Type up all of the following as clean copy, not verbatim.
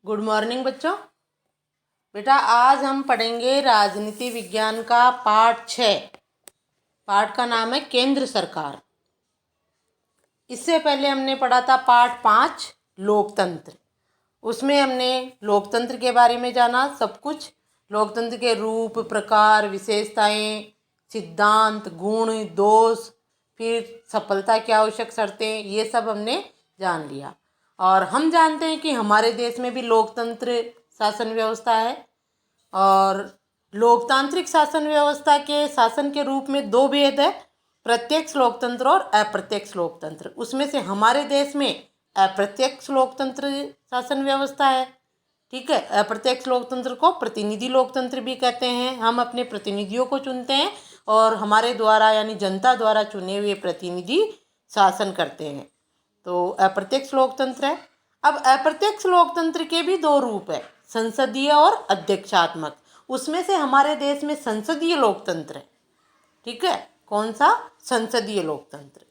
Good morning बच्चों। बेटा आज हम पढ़ेंगे राजनीति विज्ञान का पाठ 6। पाठ का नाम है केंद्र सरकार। इससे पहले हमने पढ़ा था पाठ 5 लोकतंत्र। उसमें हमने लोकतंत्र के बारे में जाना सब कुछ। लोकतंत्र के रूप, प्रकार, विशेषताएं, सिद्धांत, गुण, दोष, फिर सफलता की आवश्यक शर्तें, ये सब हमने जान लिया। और हम जानते हैं कि हमारे देश में भी लोकतंत्र शासन व्यवस्था है। और लोकतांत्रिक शासन व्यवस्था के शासन के रूप में दो भेद है, प्रत्यक्ष लोकतंत्र और अप्रत्यक्ष लोकतंत्र। उसमें से हमारे देश में अप्रत्यक्ष लोकतंत्र शासन व्यवस्था है। ठीक है, अप्रत्यक्ष लोकतंत्र को प्रतिनिधि लोकतंत्र भी कहते हैं। हम अपने प्रतिनिधियों को चुनते हैं और हमारे द्वारा यानी जनता द्वारा चुने हुए प्रतिनिधि शासन करते हैं, तो अप्रत्यक्ष लोकतंत्र है। अब अप्रत्यक्ष लोकतंत्र के भी दो रूप है, संसदीय और अध्यक्षात्मक। उसमें से हमारे देश में संसदीय लोकतंत्र है। ठीक है, कौन सा? संसदीय लोकतंत्र।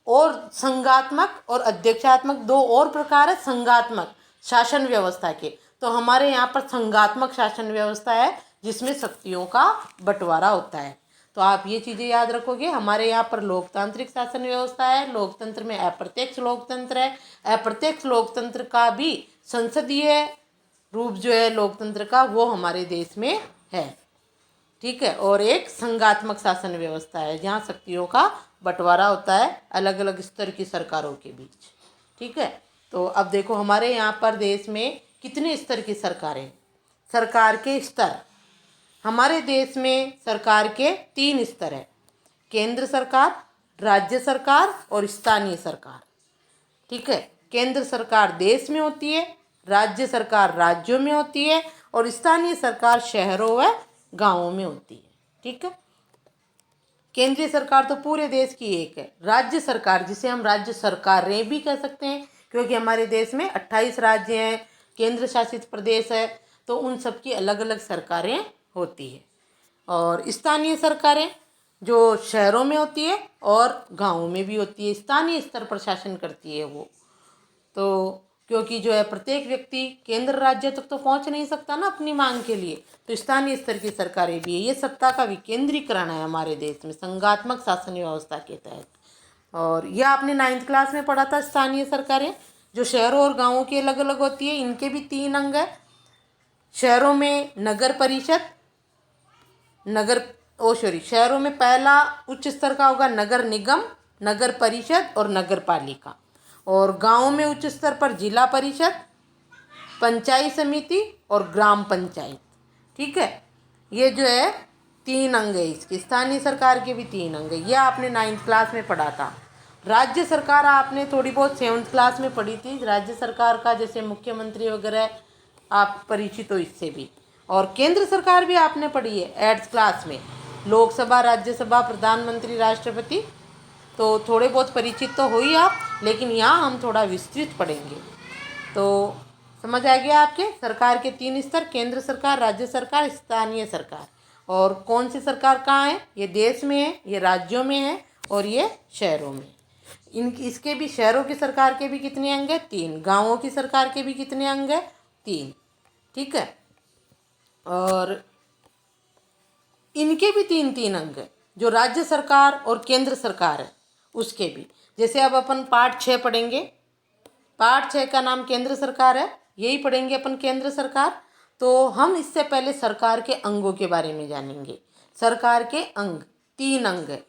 और संघात्मक और अध्यक्षात्मक दो और प्रकार है संघात्मक शासन व्यवस्था के। तो हमारे यहाँ पर संघात्मक शासन व्यवस्था है जिसमें शक्तियों का बंटवारा होता है। तो आप ये चीज़ें याद रखोगे। हमारे यहाँ पर लोकतांत्रिक शासन व्यवस्था है, लोकतंत्र में अप्रत्यक्ष लोकतंत्र है। अप्रत्यक्ष लोकतंत्र का भी संसदीय रूप जो है लोकतंत्र का, वो हमारे देश में है। ठीक है, और एक संघात्मक शासन व्यवस्था है जहाँ शक्तियों का बंटवारा होता है अलग अलग स्तर की सरकारों के बीच। ठीक है, तो अब देखो हमारे यहाँ पर देश में कितने स्तर की सरकारें। सरकार के स्तर हमारे देश में सरकार के 3 स्तर है, केंद्र सरकार, राज्य सरकार और स्थानीय सरकार। ठीक है, केंद्र सरकार देश में होती है, राज्य सरकार राज्यों में होती है और स्थानीय सरकार शहरों व गांवों में होती है। ठीक है, केंद्रीय सरकार तो पूरे देश की एक है। राज्य सरकार जिसे हम राज्य सरकारें भी कह सकते हैं, क्योंकि हमारे देश में 28 राज्य हैं, केंद्र शासित प्रदेश है, तो उन सब की अलग अलग सरकारें होती है। और स्थानीय सरकारें जो शहरों में होती है और गांवों में भी होती है, स्थानीय स्तर पर शासन करती है वो। तो क्योंकि जो है प्रत्येक व्यक्ति केंद्र राज्य तक तो पहुंच नहीं सकता ना अपनी मांग के लिए, तो स्थानीय स्तर की सरकारें भी है। ये सत्ता का विकेंद्रीकरण है हमारे देश में संघात्मक शासन व्यवस्था के तहत। और यह आपने 9th क्लास में पढ़ा था। स्थानीय सरकारें जो शहरों और गाँवों की अलग अलग होती है, इनके भी 3 अंग है। शहरों में नगर परिषद, शहरों में पहला उच्च स्तर का होगा नगर निगम, नगर परिषद और नगर पालिका। और गांवों में उच्च स्तर पर जिला परिषद, पंचायत समिति और ग्राम पंचायत। ठीक है, ये जो है 3 अंग है इसके। स्थानीय सरकार के भी 3 अंग है। यह आपने 9th क्लास में पढ़ा था। राज्य सरकार आपने थोड़ी बहुत 7th क्लास में पढ़ी थी। राज्य सरकार का जैसे मुख्यमंत्री वगैरह आप परिचित हो इससे भी। और केंद्र सरकार भी आपने पढ़ी है 8th क्लास में, लोकसभा, राज्यसभा, प्रधानमंत्री, राष्ट्रपति। तो थोड़े बहुत परिचित तो हो ही आप, लेकिन यहाँ हम थोड़ा विस्तृत पढ़ेंगे। तो समझ आ गया आपके सरकार के 3 स्तर, केंद्र सरकार, राज्य सरकार, स्थानीय सरकार। और कौन सी सरकार कहाँ है? ये देश में है, ये राज्यों में है और ये शहरों में। इसके भी शहरों की सरकार के भी कितने अंग है? 3। गाँवों की सरकार के भी कितने अंग है? 3। ठीक है, और इनके भी 3 अंग है। जो राज्य सरकार और केंद्र सरकार है उसके भी। जैसे अब अपन पाठ 6 पढ़ेंगे। पाठ 6 का नाम केंद्र सरकार है, यही पढ़ेंगे अपन केंद्र सरकार। तो हम इससे पहले सरकार के अंगों के बारे में जानेंगे। सरकार के अंग 3 अंग है,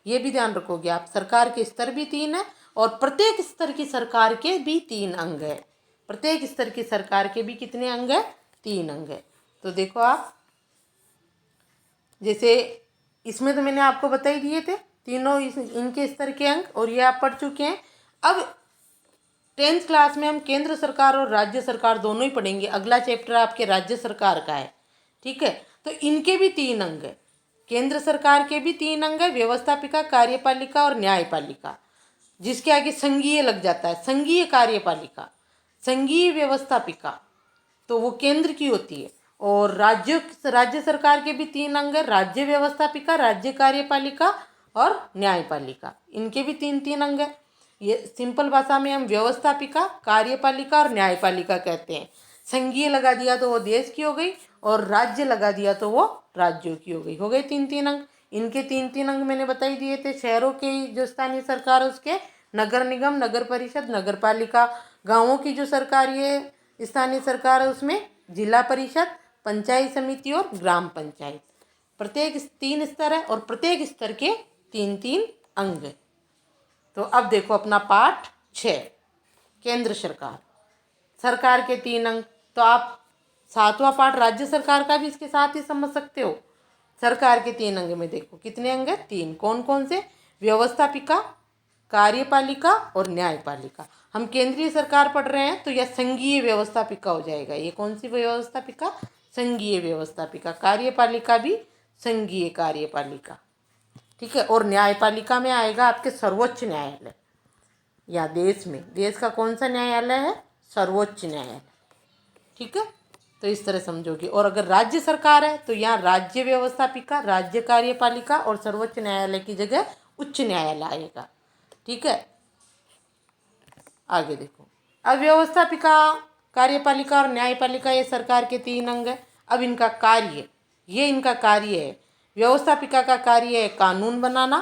ये भी ध्यान रखोगे आप। सरकार के स्तर भी 3 है और प्रत्येक स्तर की सरकार के भी 3 अंग है। प्रत्येक स्तर की सरकार के भी कितने अंग है? 3 अंग है। तो देखो आप, जैसे इसमें तो मैंने आपको बता ही दिए थे तीनों इनके स्तर के अंग, और ये आप पढ़ चुके हैं। अब 10th क्लास में हम केंद्र सरकार और राज्य सरकार दोनों ही पढ़ेंगे। अगला चैप्टर आपके राज्य सरकार का है। ठीक है, तो इनके भी 3 अंग है। केंद्र सरकार के भी 3 अंग है, व्यवस्थापिका, कार्यपालिका और न्यायपालिका। जिसके आगे संघीय लग जाता है, संघीय कार्यपालिका, संघीय व्यवस्थापिका, तो वो केंद्र की होती है। और राज्य सरकार के भी 3 अंग है, राज्य व्यवस्थापिका, राज्य कार्यपालिका और न्यायपालिका। इनके भी 3 अंग है। ये सिंपल भाषा में हम व्यवस्थापिका, कार्यपालिका और न्यायपालिका कहते हैं। संघीय लगा दिया तो वो देश की हो गई, और राज्य लगा दिया तो वो राज्यों की हो गए 3-3 अंग। इनके 3-3 अंग मैंने बता ही दिए थे। शहरों के जो स्थानीय सरकार उसके नगर निगम, नगर परिषद, नगर पालिका। गाँवों की जो सरकारी है स्थानीय सरकार है उसमें जिला परिषद, पंचायत समिति और ग्राम पंचायत। प्रत्येक 3 स्तर है और प्रत्येक स्तर के 3-3 अंग है। तो अब देखो अपना पाठ 6, केंद्र सरकार। सरकार के 3 अंग, तो आप 7वां पाठ राज्य सरकार का भी इसके साथ ही समझ सकते हो। सरकार के 3 अंग में देखो कितने अंग है, 3। कौन कौन से? व्यवस्थापिका, कार्यपालिका और न्यायपालिका। हम केंद्रीय सरकार पढ़ रहे हैं तो यह संघीय व्यवस्थापिका हो जाएगा। ये कौन सी व्यवस्थापिका? संघीय व्यवस्थापिका। कार्यपालिका भी संघीय कार्यपालिका, ठीक है। और न्यायपालिका में आएगा आपके सर्वोच्च न्यायालय। या देश का कौन सा न्यायालय है? सर्वोच्च न्यायालय, ठीक है। तो इस तरह समझोगे। और अगर राज्य सरकार है तो यहाँ राज्य व्यवस्थापिका, राज्य कार्यपालिका और सर्वोच्च न्यायालय की जगह उच्च न्यायालय आएगा, ठीक है। आगे देखो, अब व्यवस्थापिका, कार्यपालिका और न्यायपालिका ये सरकार के 3 अंग है। अब इनका कार्य, ये इनका कार्य है। व्यवस्थापिका का कार्य है कानून बनाना,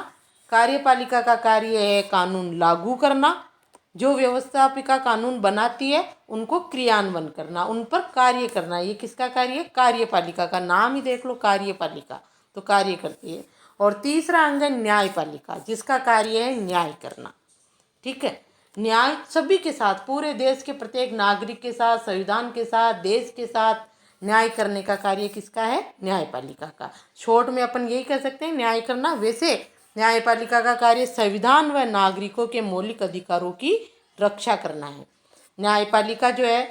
कार्यपालिका का कार्य है कानून लागू करना। जो व्यवस्थापिका कानून बनाती है उनको क्रियान्वयन करना, उन पर कार्य करना। ये किसका कार्य है? कार्यपालिका का। नाम ही देख लो, कार्यपालिका, तो कार्य करती है। और तीसरा अंग है न्यायपालिका, जिसका कार्य है न्याय करना, ठीक है। न्याय सभी के साथ, पूरे देश के प्रत्येक नागरिक के साथ, संविधान के साथ, देश के साथ न्याय करने का कार्य किसका है? न्यायपालिका का। शॉर्ट में अपन यही कह सकते हैं, न्याय करना। वैसे न्यायपालिका का कार्य संविधान व नागरिकों के मौलिक अधिकारों की रक्षा करना है। न्यायपालिका जो है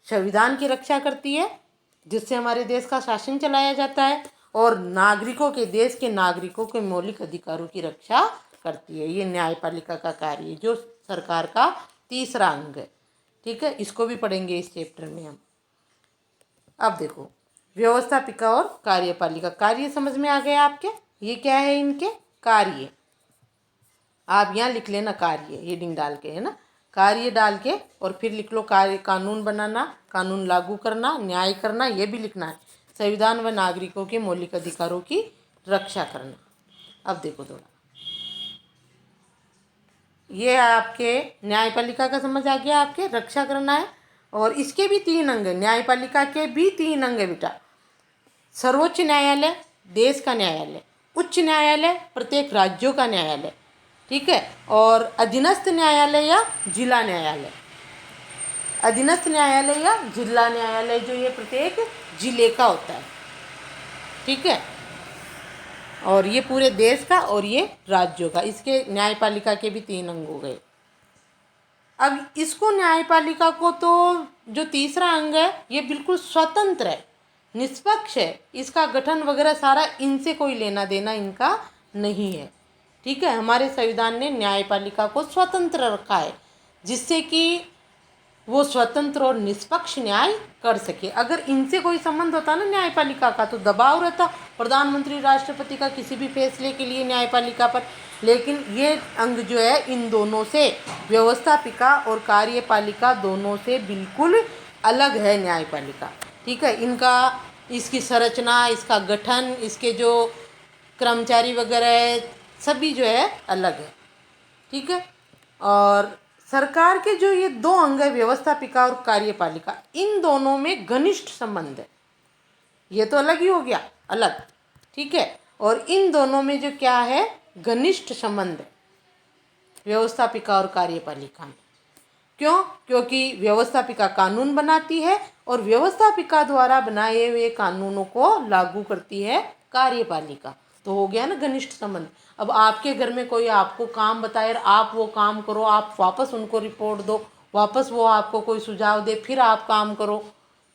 संविधान की रक्षा करती है, जिससे हमारे देश का शासन चलाया जाता है, और नागरिकों के, देश के नागरिकों के मौलिक अधिकारों की रक्षा करती है। ये न्यायपालिका का कार्य है, जो सरकार का तीसरा अंग है, ठीक है। इसको भी पढ़ेंगे इस चैप्टर में हम। अब देखो, व्यवस्थापिका और कार्यपालिका। कार्य समझ में आ गया आपके? ये क्या है इनके कार्य? आप यहाँ लिख लेना कार्य, हेडिंग डाल के, है ना, कार्य डाल के, और फिर लिख लो कार्य, कानून बनाना, कानून लागू करना, न्याय करना, ये भी लिखना है। संविधान व नागरिकों के मौलिक अधिकारों की रक्षा करना। अब देखो थोड़ा, ये आपके न्यायपालिका का समझ आ गया, आपके रक्षा करना है। और इसके भी 3 अंग है, न्यायपालिका के भी 3 अंग है बेटा। सर्वोच्च न्यायालय देश का न्यायालय, उच्च न्यायालय प्रत्येक राज्यों का न्यायालय, ठीक है। और अधीनस्थ न्यायालय या जिला न्यायालय। अधीनस्थ न्यायालय या जिला न्यायालय जो ये प्रत्येक जिले का होता है, ठीक है। और ये पूरे देश का और ये राज्यों का। इसके न्यायपालिका के भी 3 अंग हो गए। अब इसको, न्यायपालिका को, तो जो तीसरा अंग है ये बिल्कुल स्वतंत्र है, निष्पक्ष है। इसका गठन वगैरह सारा इनसे कोई लेना देना इनका नहीं है, ठीक है। हमारे संविधान ने न्यायपालिका को स्वतंत्र रखा है, जिससे कि वो स्वतंत्र और निष्पक्ष न्याय कर सके। अगर इनसे कोई संबंध होता ना न्यायपालिका का, तो दबाव रहता प्रधानमंत्री, राष्ट्रपति का किसी भी फैसले के लिए न्यायपालिका पर। लेकिन ये अंग जो है इन दोनों से, व्यवस्थापिका और कार्यपालिका दोनों से बिल्कुल अलग है न्यायपालिका, ठीक है। इनका, इसकी संरचना, इसका गठन, इसके जो कर्मचारी वगैरह है, सभी जो है अलग है, ठीक है। और सरकार के जो ये 2 अंग है, व्यवस्थापिका और कार्यपालिका, इन दोनों में घनिष्ठ संबंध है। ये तो अलग ही हो गया, अलग, ठीक है। और इन दोनों में जो क्या है, घनिष्ठ संबंध है व्यवस्थापिका और कार्यपालिका में। क्यों? क्योंकि व्यवस्थापिका कानून बनाती है और व्यवस्थापिका द्वारा बनाए हुए कानूनों को लागू करती है कार्यपालिका। तो हो गया ना घनिष्ठ संबंध। अब आपके घर में कोई आपको काम बताए, आप वो काम करो, आप वापस उनको रिपोर्ट दो, वापस वो आपको कोई सुझाव दे, फिर आप काम करो,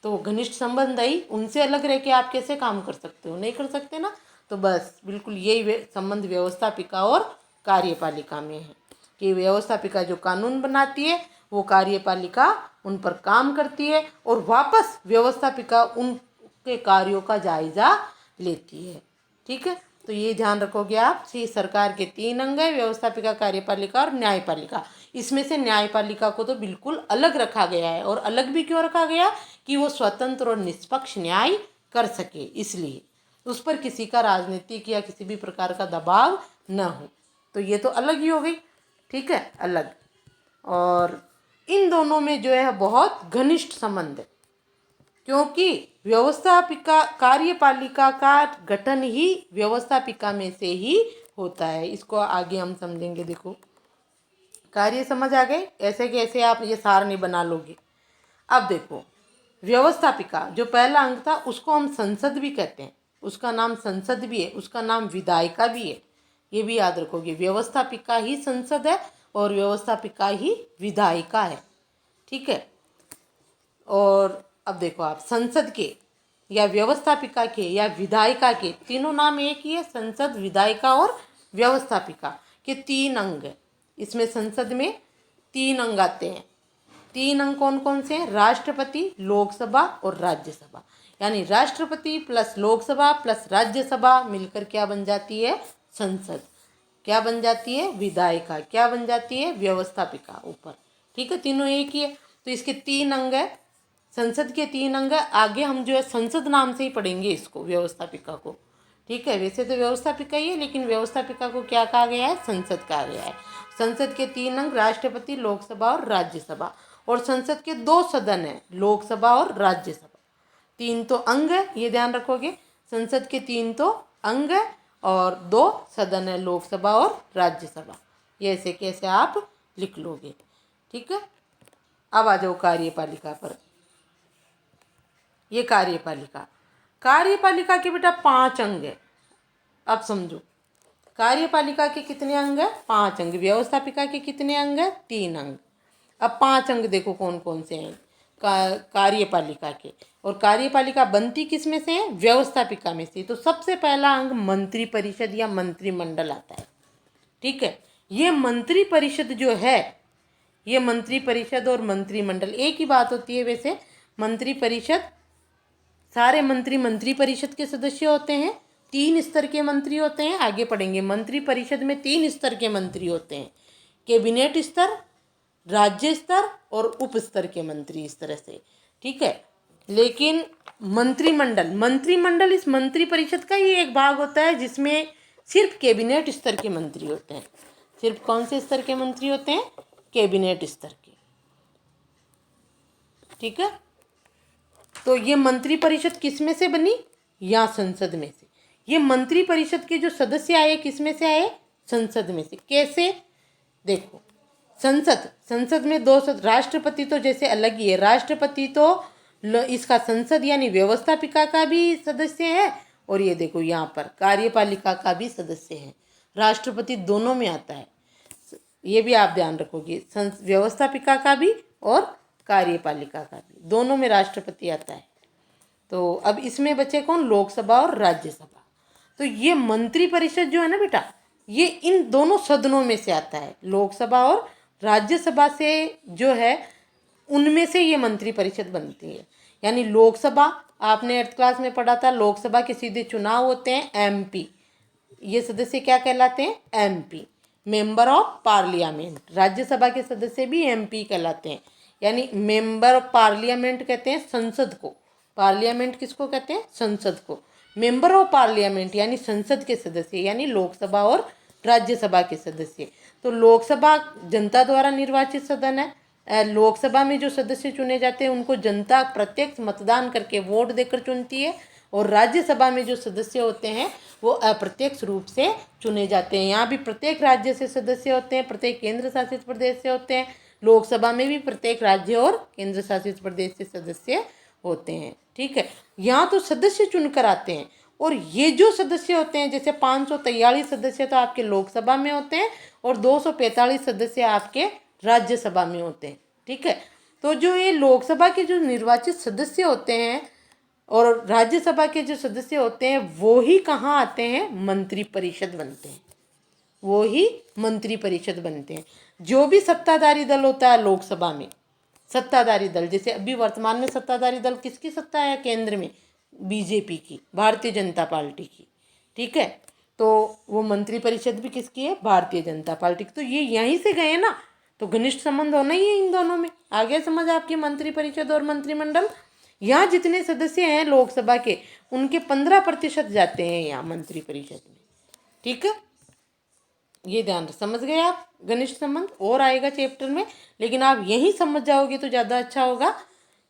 तो घनिष्ठ संबंध आई। उनसे अलग रह के आप कैसे काम कर सकते हो? नहीं कर सकते ना। तो बस बिल्कुल यही संबंध व्यवस्थापिका और कार्यपालिका में है, कि व्यवस्थापिका जो कानून बनाती है, वो कार्यपालिका उन पर काम करती है, और वापस व्यवस्थापिका उनके कार्यों का जायजा लेती है, ठीक है। तो ये ध्यान रखोगे आप। सी सरकार के 3 अंग है, व्यवस्थापिका, कार्यपालिका और न्यायपालिका। इसमें से न्यायपालिका को तो बिल्कुल अलग रखा गया है। और अलग भी क्यों रखा गया, कि वो स्वतंत्र और निष्पक्ष न्याय कर सके, इसलिए उस पर किसी का राजनीतिक या किसी भी प्रकार का दबाव न हो। तो ये तो अलग ही हो गई, ठीक है, अलग। और इन दोनों में जो है बहुत घनिष्ठ संबंध है, क्योंकि व्यवस्थापिका कार्यपालिका का गठन ही व्यवस्थापिका में से ही होता है। इसको आगे हम समझेंगे। देखो, कार्य समझ आ गए, ऐसे कैसे आप ये सारणी बना लोगे। अब देखो, व्यवस्थापिका जो पहला अंग था उसको हम संसद भी कहते हैं, उसका नाम संसद भी है, उसका नाम विधायिका भी है, ये भी याद रखोगे। व्यवस्थापिका ही संसद है और व्यवस्थापिका ही विधायिका है, ठीक है। और अब देखो आप, संसद के या व्यवस्थापिका के या विधायिका के तीनों नाम एक ही है। संसद, विधायिका और व्यवस्थापिका के 3 अंग है। इसमें संसद में 3 अंग आते हैं। 3 अंग कौन कौन से हैं? राष्ट्रपति, लोकसभा और राज्यसभा। यानी राष्ट्रपति प्लस लोकसभा प्लस राज्यसभा मिलकर क्या बन जाती है? संसद। क्या बन जाती है? विधायिका। क्या बन जाती है? व्यवस्थापिका ऊपर, ठीक है। तीनों एक ही है, तो इसके 3 अंग है। संसद के 3 अंग है। आगे हम जो है संसद नाम से ही पढ़ेंगे इसको, व्यवस्थापिका को, ठीक है। वैसे तो व्यवस्थापिका ही है, लेकिन व्यवस्थापिका को क्या कहा गया है? संसद कहा गया है। संसद के 3 अंग, राष्ट्रपति, लोकसभा और राज्यसभा। और संसद के 2 सदन है, लोकसभा और राज्यसभा। 3 तो अंग है, ये ध्यान रखोगे। संसद के 3 तो अंग है और 2 सदन है, लोकसभा और राज्यसभा। ये ऐसे कैसे आप लिख लोगे, ठीक है। अब आ जाओ कार्यपालिका पर। ये कार्यपालिका, कार्यपालिका के बेटा 5 अंग है। अब समझो, कार्यपालिका के कितने अंग है? 5 अंग। व्यवस्थापिका के कितने अंग है? 3 अंग। अब 5 अंग देखो कौन कौन से हैं कार्यपालिका के। और कार्यपालिका बनती किस में से है? व्यवस्थापिका में से। तो सबसे पहला अंग मंत्री परिषद या मंत्रिमंडल आता है, ठीक है। ये मंत्री परिषद जो है, ये मंत्री परिषद और मंत्रिमंडल एक ही बात होती है। वैसे मंत्री परिषद, सारे मंत्री मंत्री परिषद के सदस्य होते हैं। 3 स्तर के मंत्री होते हैं, आगे पढ़ेंगे। मंत्री परिषद में 3 स्तर के मंत्री होते हैं, कैबिनेट स्तर, राज्य स्तर और उप स्तर के मंत्री, इस तरह से, ठीक है। लेकिन मंत्रिमंडल, मंत्रिमंडल इस मंत्री परिषद का ही एक भाग होता है, जिसमें सिर्फ कैबिनेट स्तर के मंत्री होते हैं। सिर्फ कौन से स्तर के मंत्री होते हैं? कैबिनेट स्तर के, ठीक है। तो ये मंत्री परिषद किस में से बनी? या संसद में से। ये मंत्री परिषद के जो सदस्य आए किस में से आए? संसद में से। कैसे? देखो, संसद में 2 राष्ट्रपति तो जैसे अलग ही है। राष्ट्रपति तो इसका संसद यानी व्यवस्थापिका का भी सदस्य है, और ये देखो यहाँ पर कार्यपालिका का भी सदस्य है। राष्ट्रपति दोनों में आता है, ये भी आप ध्यान रखोगे। व्यवस्थापिका का भी और कार्यपालिका का भी, दोनों में राष्ट्रपति आता है। तो अब इसमें बचे कौन? लोकसभा और राज्यसभा। तो ये मंत्री परिषद जो है ना बेटा, ये इन दोनों सदनों में से आता है, लोकसभा और राज्यसभा से जो है, उनमें से ये मंत्री परिषद बनती है। यानी लोकसभा, आपने 8th क्लास में पढ़ा था, लोकसभा के सीधे चुनाव होते हैं, MP। ये सदस्य क्या कहलाते हैं? MP, member of parliament. Rajya Sabha के सदस्य भी MP कहलाते हैं। यानी मेंबर ऑफ पार्लियामेंट कहते हैं संसद को, पार्लियामेंट किसको कहते हैं? संसद को। मेंबर ऑफ पार्लियामेंट यानी संसद के सदस्य, यानी लोकसभा और राज्यसभा के सदस्य। तो लोकसभा जनता द्वारा निर्वाचित सदन है। लोकसभा में जो सदस्य चुने जाते हैं उनको जनता प्रत्यक्ष मतदान करके वोट देकर चुनती है, और राज्यसभा में जो सदस्य होते हैं वो अप्रत्यक्ष रूप से चुने जाते हैं। यहाँ भी प्रत्येक राज्य से सदस्य होते हैं, प्रत्येक केंद्र शासित प्रदेश से होते हैं। लोकसभा में भी प्रत्येक राज्य और केंद्र शासित प्रदेश से सदस्य होते हैं, ठीक है। यहाँ तो सदस्य चुनकर आते हैं, और ये जो सदस्य होते हैं, जैसे 543 सदस्य तो आपके लोकसभा में होते हैं और 245 सदस्य आपके राज्यसभा में होते हैं, ठीक है। तो जो ये लोकसभा के जो निर्वाचित सदस्य होते हैं और राज्यसभा के जो सदस्य होते हैं, वो ही कहाँ आते हैं? मंत्री परिषद बनते हैं, वो ही मंत्री परिषद बनते हैं। जो भी सत्ताधारी दल होता है लोकसभा में, सत्ताधारी दल, जैसे अभी वर्तमान में सत्ताधारी दल किसकी सत्ता है केंद्र में? BJP की, भारतीय जनता पार्टी की, ठीक है। तो वो मंत्री परिषद भी किसकी है? भारतीय जनता पार्टी की। तो ये यहीं से गए ना, तो घनिष्ठ संबंध होना ही है इन दोनों में। आगे समझ आपकी मंत्री परिषद और मंत्रिमंडल। यहाँ जितने सदस्य हैं लोकसभा के, उनके 15% जाते हैं यहाँ मंत्री परिषद में। ठीक है, ये ध्यान समझ गए आप। घनिष्ठ संबंध और आएगा चैप्टर में, लेकिन आप यही समझ जाओगे तो ज़्यादा अच्छा होगा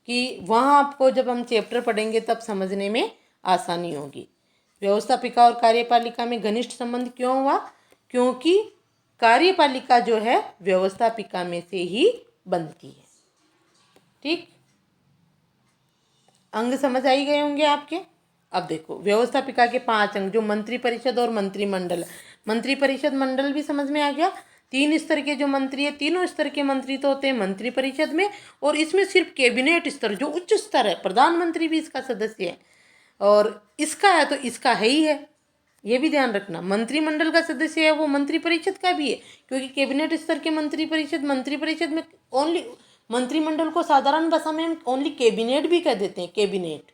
कि वहाँ आपको जब हम चैप्टर पढ़ेंगे तब समझने में आसानी होगी। व्यवस्थापिका और कार्यपालिका में घनिष्ठ संबंध क्यों हुआ? क्योंकि कार्यपालिका जो है व्यवस्थापिका में से ही बनती है। ठीक, अंग समझ आई गए होंगे आपके। अब देखो व्यवस्थापिका के 5 अंग, जो मंत्री परिषद और मंत्रिमंडल। मंत्री परिषद मंडल भी समझ में आ गया। 3 स्तर के जो मंत्री है, तीनों स्तर के मंत्री तो होते हैं मंत्री परिषद में, और इसमें सिर्फ कैबिनेट स्तर जो उच्च स्तर है, प्रधानमंत्री भी इसका सदस्य है, और इसका है तो इसका है ही है, ये भी ध्यान रखना। मंत्रिमंडल का सदस्य है वो मंत्री परिषद का भी है, क्योंकि कैबिनेट स्तर के मंत्री परिषद में ओनली, मंत्रिमंडल को साधारण भाषा में ओनली कैबिनेट भी कह देते हैं, कैबिनेट।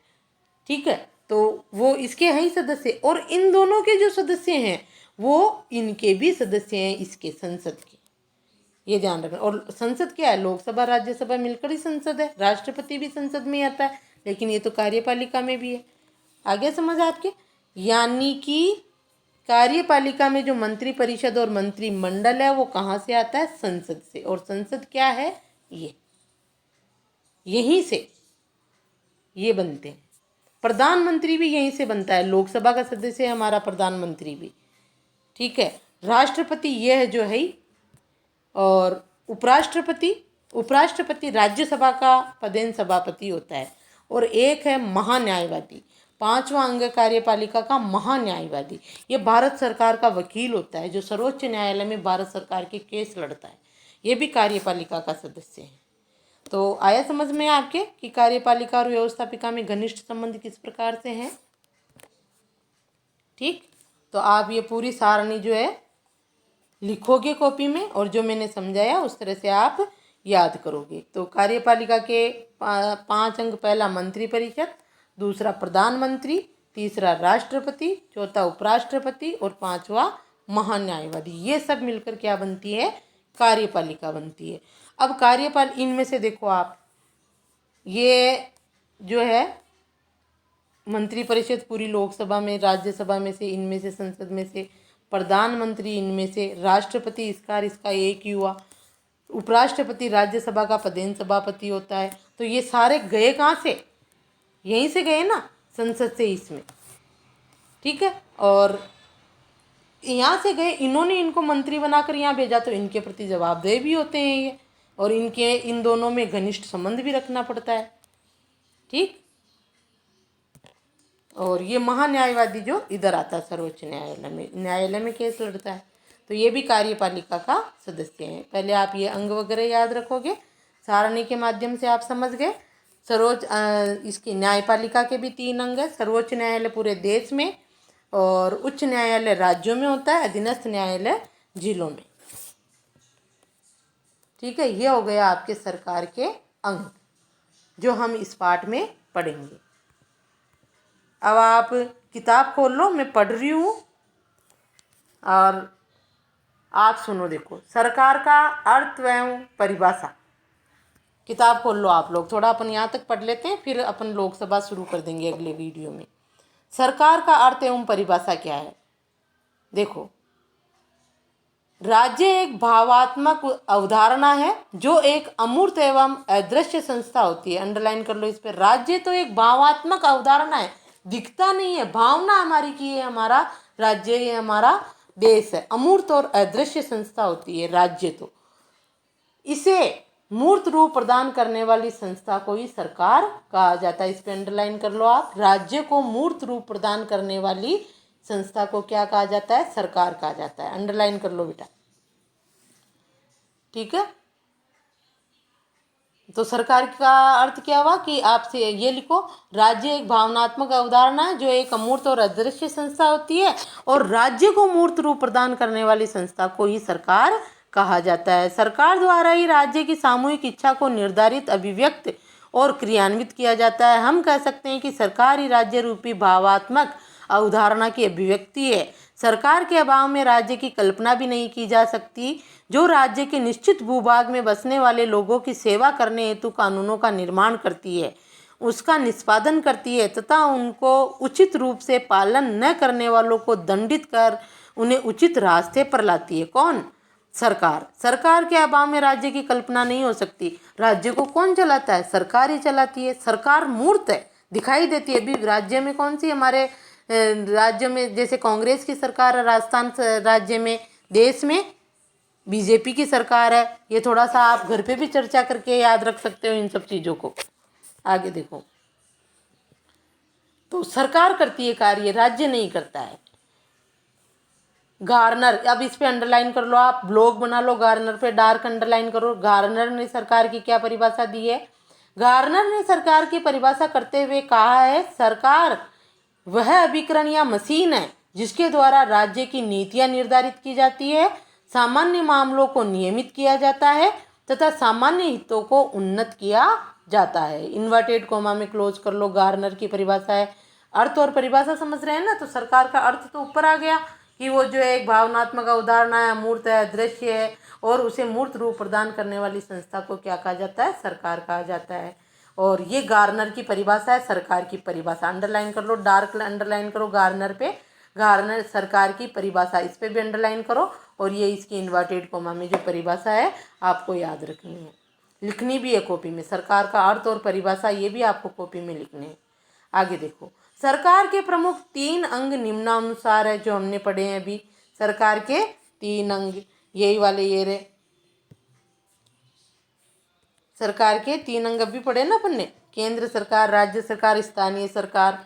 ठीक है, तो वो इसके हैं ही सदस्य, और इन दोनों के जो सदस्य हैं वो इनके भी सदस्य हैं, इसके संसद के, ये ध्यान रखना। और संसद क्या है? लोकसभा राज्यसभा मिलकर ही संसद है। राष्ट्रपति भी संसद में आता है, लेकिन ये तो कार्यपालिका में भी है। आगे समझ आपके। यानी कि कार्यपालिका में जो मंत्री परिषद और मंत्रिमंडल है वो कहाँ से आता है? संसद से। और संसद क्या है? ये यहीं से ये बनते हैं। प्रधानमंत्री भी यहीं से बनता है, लोकसभा का सदस्य है हमारा प्रधानमंत्री भी। ठीक है, राष्ट्रपति ये है जो है ही, और उपराष्ट्रपति राज्यसभा का पदेन सभापति होता है, और एक है महान्यायवादी। 5वां अंग कार्यपालिका का महान्यायवादी। ये भारत सरकार का वकील होता है, जो सर्वोच्च न्यायालय में भारत सरकार के केस लड़ता है। ये भी कार्यपालिका का सदस्य है। तो आया समझ में आपके कि कार्यपालिका और व्यवस्थापिका में घनिष्ठ संबंध किस प्रकार से हैं। ठीक, तो आप ये पूरी सारणी जो है लिखोगे कॉपी में, और जो मैंने समझाया उस तरह से आप याद करोगे। तो कार्यपालिका के 5 अंग, पहला मंत्री परिषद, दूसरा प्रधानमंत्री, तीसरा राष्ट्रपति, चौथा उपराष्ट्रपति, और 5वां महान्यायवादी। ये सब मिलकर क्या बनती है? कार्यपालिका बनती है। अब इनमें से देखो आप, ये जो है मंत्री परिषद पूरी लोकसभा में, राज्यसभा में से, इनमें से संसद में से, प्रधानमंत्री इनमें से, राष्ट्रपति इसका एक ही हुआ, उपराष्ट्रपति राज्यसभा का पदेन सभापति होता है। तो ये सारे गए कहाँ से? यहीं से गए ना, संसद से, इसमें। ठीक है, और यहाँ से गए, इन्होंने इनको मंत्री बनाकर यहाँ भेजा, तो इनके प्रति जवाबदेह भी होते हैं ये, और इन दोनों में घनिष्ठ संबंध भी रखना पड़ता है। ठीक, और ये महान्यायवादी जो इधर आता है सर्वोच्च न्यायालय में केस लड़ता है, तो ये भी कार्यपालिका का सदस्य है। पहले आप ये अंग वगैरह याद रखोगे, सारणी के माध्यम से आप समझ गए। इसकी न्यायपालिका के भी 3 अंग है। सर्वोच्च न्यायालय पूरे देश में, और उच्च न्यायालय राज्यों में होता है, अधीनस्थ न्यायालय जिलों में। ठीक है, ये हो गया आपके सरकार के अंग, जो हम इस पाठ में पढ़ेंगे। अब आप किताब खोल लो, मैं पढ़ रही हूँ और आप सुनो। देखो, सरकार का अर्थ एवं परिभाषा। किताब खोल लो आप लोग, थोड़ा अपन यहाँ तक पढ़ लेते हैं, फिर अपन लोकसभा शुरू कर देंगे अगले वीडियो में। सरकार का अर्थ एवं परिभाषा क्या है? देखो, राज्य एक भावात्मक अवधारणा है जो एक अमूर्त एवं अदृश्य संस्था होती है। अंडरलाइन कर लो इस पर। राज्य तो एक भावात्मक अवधारणा है, दिखता नहीं है, भावना हमारी की है, हमारा राज्य, ये हमारा देश है। अमूर्त और अदृश्य संस्था होती है राज्य। तो इसे मूर्त रूप प्रदान करने वाली संस्था को ही सरकार कहा जाता है। इस पे अंडरलाइन कर लो आप। राज्य को मूर्त रूप प्रदान करने वाली संस्था को क्या कहा जाता है? सरकार कहा जाता है। अंडरलाइन कर लो बेटा, ठीक है। तो सरकार का अर्थ क्या हुआ कि आपसे ये लिखो, राज्य एक भावनात्मक अवधारणा है जो एक अमूर्त और अदृश्य संस्था होती है, और राज्य को मूर्त रूप प्रदान करने वाली संस्था को ही सरकार कहा जाता है। सरकार द्वारा ही राज्य की सामूहिक इच्छा को निर्धारित, अभिव्यक्त और क्रियान्वित किया जाता है। हम कह सकते हैं कि सरकार ही राज्य रूपी भावात्मक अवधारणा की अभिव्यक्ति है। सरकार के अभाव में राज्य की कल्पना भी नहीं की जा सकती, जो राज्य के निश्चित भूभाग में बसने वाले लोगों की सेवा करने हेतु कानूनों का निर्माण करती है, उसका निष्पादन करती है तथा उनको उचित रूप से पालन न करने वालों को दंडित कर उन्हें उचित रास्ते पर लाती है। कौन? सरकार। सरकार के अभाव में राज्य की कल्पना नहीं हो सकती। राज्य को कौन चलाता है? सरकार ही चलाती है। सरकार मूर्त है, दिखाई देती है। अभी राज्य में कौन सी हमारे राज्य में जैसे कांग्रेस की सरकार है, राजस्थान राज्य में, देश में बीजेपी की सरकार है। ये थोड़ा सा आप घर पे भी चर्चा करके याद रख सकते हो इन सब चीज़ों को। आगे देखो, तो सरकार करती है कार्य, राज्य नहीं करता है। गार्नर, अब इस पे अंडरलाइन कर लो, आप ब्लॉग बना लो, गार्नर पे डार्क अंडरलाइन करो। गार्नर ने सरकार की क्या परिभाषा दी है? गार्नर ने सरकार की परिभाषा करते हुए कहा है, सरकार वह अभिकरण या मशीन है जिसके द्वारा राज्य की नीतियां निर्धारित की जाती है, सामान्य मामलों को नियमित किया जाता है तथा सामान्य हितों को उन्नत किया जाता है। इन्वर्टेड कोमा में क्लोज कर लो, गार्नर की परिभाषा है। अर्थ और परिभाषा समझ रहे हैं ना? तो सरकार का अर्थ तो ऊपर आ गया कि वो जो है एक भावनात्मक अवधारण है, मूर्त है, दृश्य है, और उसे मूर्त रूप प्रदान करने वाली संस्था को क्या कहा जाता है? सरकार कहा जाता है। और ये गार्नर की परिभाषा है, सरकार की परिभाषा। अंडरलाइन कर लो, डार्क अंडरलाइन करो गार्नर पे, गार्नर सरकार की परिभाषा, इस पे भी अंडरलाइन करो। और ये इसकी इन्वर्टेड कोमा में जो परिभाषा है आपको याद रखनी है, लिखनी भी है कॉपी में। सरकार का अर्थ और परिभाषा ये भी आपको कॉपी में लिखनी है। आगे देखो, सरकार के प्रमुख 3 अंग निम्नानुसार है, जो हमने पढ़े हैं अभी। सरकार के 3 अंग यही वाले ये रहे, सरकार के 3 अंग अभी पढ़े ना अपन ने, केंद्र सरकार, राज्य सरकार, स्थानीय सरकार।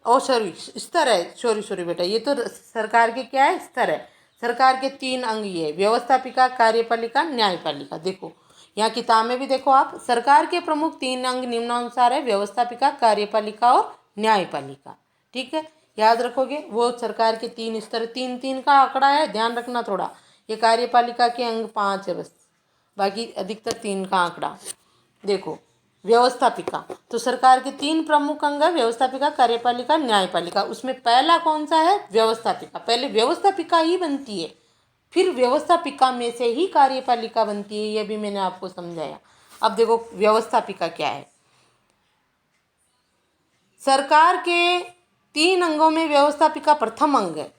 सॉरी, स्तर है, सॉरी बेटा, ये तो सरकार के क्या है? स्तर है। सरकार के 3 अंग ये, व्यवस्थापिका, कार्यपालिका, न्यायपालिका। देखो यहाँ किताब में भी देखो आप, सरकार के प्रमुख 3 अंग निम्नानुसार है, व्यवस्थापिका, कार्यपालिका और न्यायपालिका। ठीक है, याद रखोगे। वो सरकार के 3 स्तर, 3-3 का आंकड़ा है, ध्यान रखना थोड़ा। ये कार्यपालिका के अंग 5 है बस, बाकी अधिकतर 3 का आंकड़ा। देखो व्यवस्थापिका, तो सरकार के 3 प्रमुख अंग है, व्यवस्थापिका, कार्यपालिका, न्यायपालिका। उसमें पहला कौन सा है? व्यवस्थापिका। पहले व्यवस्थापिका ही बनती है, फिर व्यवस्थापिका में से ही कार्यपालिका बनती है, ये भी मैंने आपको समझाया। अब देखो व्यवस्थापिका क्या है। सरकार के 3 अंगों में व्यवस्थापिका प्रथम अंग है।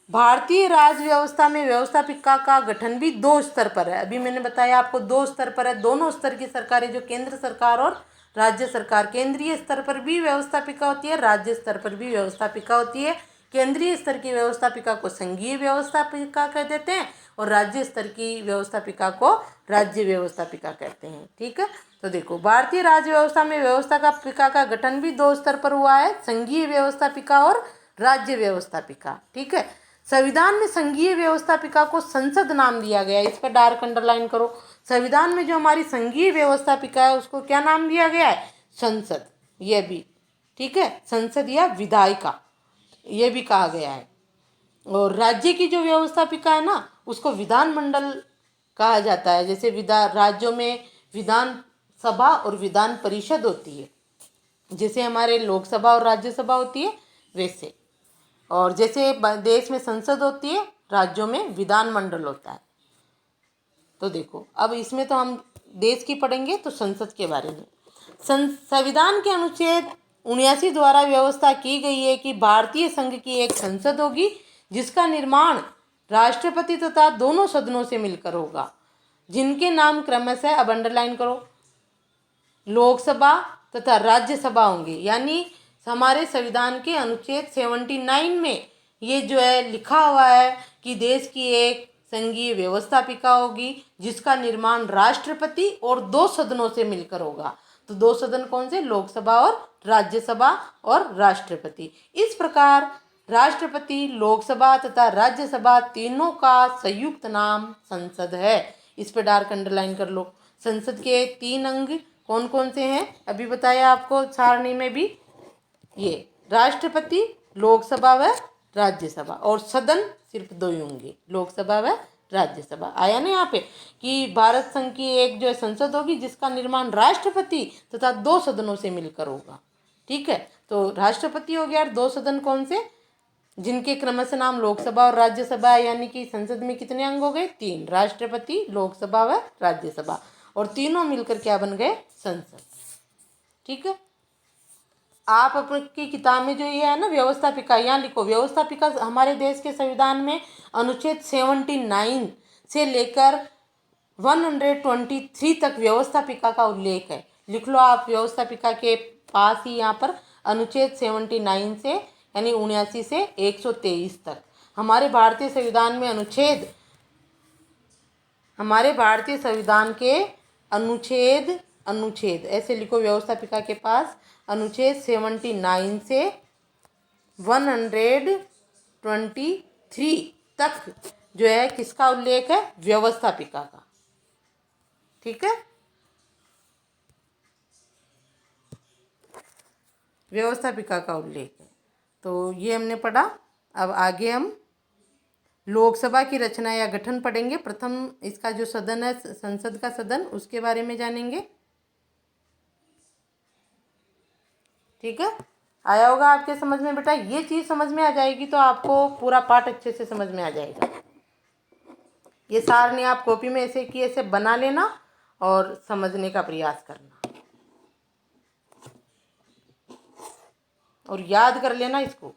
भारतीय राज्य व्यवस्था में व्यवस्थापिका का गठन भी 2 स्तर पर है। अभी मैंने बताया आपको 2 स्तर पर है, दोनों स्तर की सरकारें, जो केंद्र सरकार और राज्य सरकार। केंद्रीय स्तर पर भी व्यवस्थापिका होती है, राज्य स्तर पर भी व्यवस्थापिका होती है। केंद्रीय स्तर की व्यवस्थापिका को संघीय व्यवस्थापिका कह देते हैं और राज्य स्तर की व्यवस्थापिका को राज्य व्यवस्थापिका कहते हैं। ठीक है, तो देखो भारतीय राज्य व्यवस्था में व्यवस्थापिका का गठन भी 2 स्तर पर हुआ है, संघीय व्यवस्थापिका और राज्य व्यवस्थापिका। ठीक है, संविधान में संघीय व्यवस्थापिका को संसद नाम दिया गया है, इस पर डार्क अंडरलाइन करो। संविधान में जो हमारी संघीय व्यवस्थापिका है उसको क्या नाम दिया गया है? संसद। ये भी ठीक है, संसद या विधायिका ये भी कहा गया है। और राज्य की जो व्यवस्थापिका है ना, उसको विधानमंडल कहा जाता है। जैसे राज्यों में विधान सभा और विधान परिषद होती है, जैसे हमारे लोकसभा और राज्यसभा होती है वैसे। और जैसे देश में संसद होती है, राज्यों में विधानमंडल होता है। तो देखो अब इसमें तो हम देश की पढ़ेंगे, तो संसद के बारे में। संविधान के अनुच्छेद 79 द्वारा व्यवस्था की गई है कि भारतीय संघ की एक संसद होगी जिसका निर्माण राष्ट्रपति तथा दोनों सदनों से मिलकर होगा, जिनके नाम क्रमशः, अब अंडरलाइन करो, लोकसभा तथा राज्यसभा होंगे। यानी हमारे संविधान के अनुच्छेद 79 में ये जो है लिखा हुआ है कि देश की एक संघीय व्यवस्थापिका होगी जिसका निर्माण राष्ट्रपति और 2 सदनों से मिलकर होगा। तो 2 सदन कौन से? लोकसभा और राज्यसभा और राष्ट्रपति। इस प्रकार राष्ट्रपति, लोकसभा तथा राज्यसभा तीनों का संयुक्त नाम संसद है। इस पर डार्क अंडरलाइन कर लो। संसद के 3 अंग कौन कौन से हैं? अभी बताया आपको सारणी में भी, ये राष्ट्रपति, लोकसभा व राज्यसभा, और सदन सिर्फ 2 ही होंगे, लोकसभा व राज्यसभा। आया ना यहाँ पे कि भारत संघ की एक जो संसद होगी जिसका निर्माण राष्ट्रपति तथा 2 सदनों से मिलकर होगा। ठीक है, तो राष्ट्रपति हो गया और 2 सदन कौन से? जिनके क्रमशः नाम लोकसभा और राज्यसभा है, यानी कि संसद में कितने अंग हो गए? 3, राष्ट्रपति, लोकसभा व राज्यसभा, और तीनों मिलकर क्या बन गए? संसद। ठीक है, आप अपनी किताब में जो ये है ना व्यवस्थापिका, यहाँ लिखो व्यवस्थापिका हमारे देश के संविधान में अनुच्छेद 79 से लेकर 123 तक व्यवस्थापिका का उल्लेख है। लिख लो आप व्यवस्थापिका के पास ही यहाँ पर अनुच्छेद 79 से यानी 79 से 123 तक। हमारे भारतीय संविधान में हमारे भारतीय संविधान के अनुच्छेद ऐसे लिखो, व्यवस्थापिका के पास अनुच्छेद 79 से 123 तक जो है किसका उल्लेख है? व्यवस्थापिका का। ठीक है, व्यवस्थापिका का उल्लेख है। तो ये हमने पढ़ा। अब आगे हम लोकसभा की रचना या गठन पढ़ेंगे। प्रथम इसका जो सदन है, संसद का सदन, उसके बारे में जानेंगे। ठीक है, आया होगा आपके समझ में बेटा? ये चीज़ समझ में आ जाएगी तो आपको पूरा पाठ अच्छे से समझ में आ जाएगा। ये सार ने आप कॉपी में ऐसे कि ऐसे बना लेना और समझने का प्रयास करना और याद कर लेना इसको।